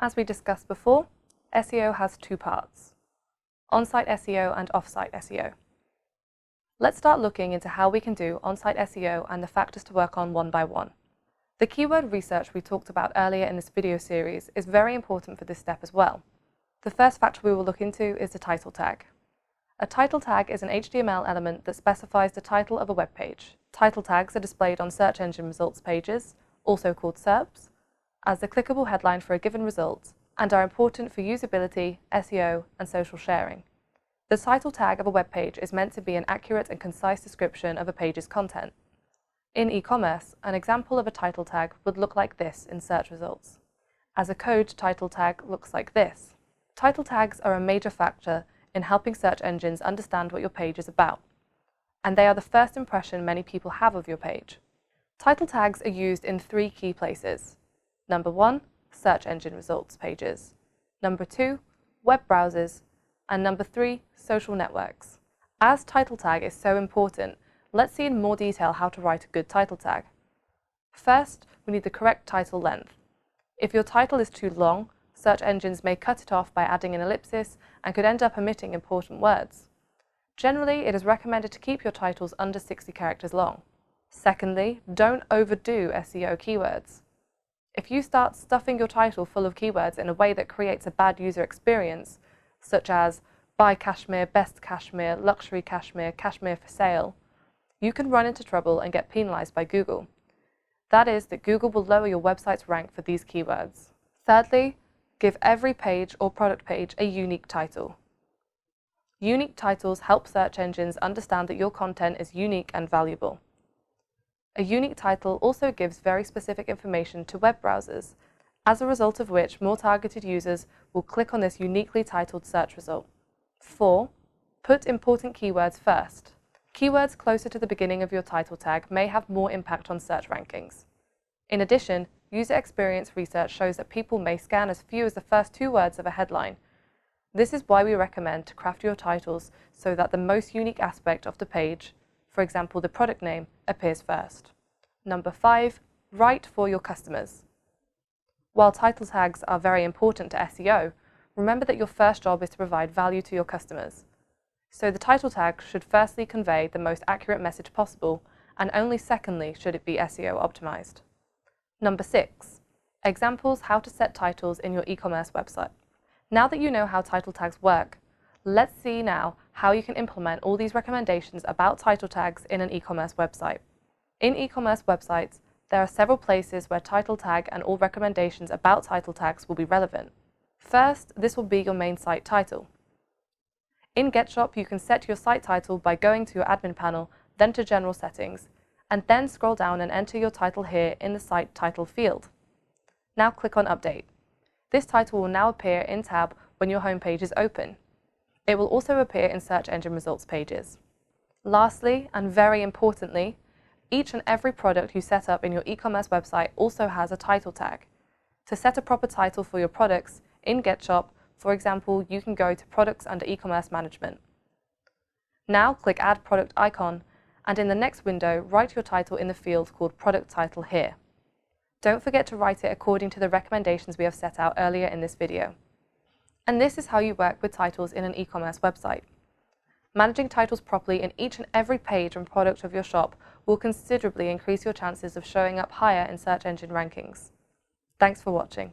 As we discussed before, SEO has two parts: on-site SEO and off-site SEO. Let's start looking into how we can do on-site SEO and the factors to work on one by one. The keyword research we talked about earlier in this video series is very important for this step as well. The first factor we will look into is the title tag. A title tag is an HTML element that specifies the title of a web page. Title tags are displayed on search engine results pages, also called SERPs, as the clickable headline for a given result, and are important for usability, SEO, and social sharing. The title tag of a web page is meant to be an accurate and concise description of a page's content. In e-commerce, an example of a title tag would look like this in search results. As a code title tag looks like this. Title tags are a major factor in helping search engines understand what your page is about, and they are the first impression many people have of your page. Title tags are used in three key places. Number 1, search engine results pages. Number 2, web browsers. And number 3, social networks. As title tag is so important, let's see in more detail how to write a good title tag. First, we need the correct title length. If your title is too long, search engines may cut it off by adding an ellipsis and could end up omitting important words. Generally, it is recommended to keep your titles under 60 characters long. Secondly, don't overdo SEO keywords. If you start stuffing your title full of keywords in a way that creates a bad user experience, such as buy cashmere, best cashmere, luxury cashmere, cashmere for sale, you can run into trouble and get penalized by Google. That is, that Google will lower your website's rank for these keywords. Thirdly, give every page or product page a unique title. Unique titles help search engines understand that your content is unique and valuable. A unique title also gives very specific information to web browsers, as a result of which more targeted users will click on this uniquely titled search result. 4. Put important keywords first. Keywords closer to the beginning of your title tag may have more impact on search rankings. In addition, user experience research shows that people may scan as few as the first 2 words of a headline. This is why we recommend to craft your titles so that the most unique aspect of the page, for example the product name, appears first. Number 5. Write for your customers. While title tags are very important to SEO, remember that your first job is to provide value to your customers. So the title tag should firstly convey the most accurate message possible, and only secondly should it be SEO optimized. Number 6. Examples how to set titles in your e-commerce website. Now that you know how title tags work, let's see now how you can implement all these recommendations about title tags in an e-commerce website. In e-commerce websites, there are several places where title tag and all recommendations about title tags will be relevant. First, this will be your main site title. In GetShop, you can set your site title by going to your admin panel, then to General Settings, and then scroll down and enter your title here in the site title field. Now click on Update. This title will now appear in tab when your home page is open. It will also appear in search engine results pages. Lastly, and very importantly, each and every product you set up in your e-commerce website also has a title tag. To set a proper title for your products in GetShop, for example, you can go to Products under e-commerce management. Now click Add Product icon, and in the next window, write your title in the field called Product Title here. Don't forget to write it according to the recommendations we have set out earlier in this video. And this is how you work with titles in an e-commerce website. Managing titles properly in each and every page and product of your shop will considerably increase your chances of showing up higher in search engine rankings. Thanks for watching.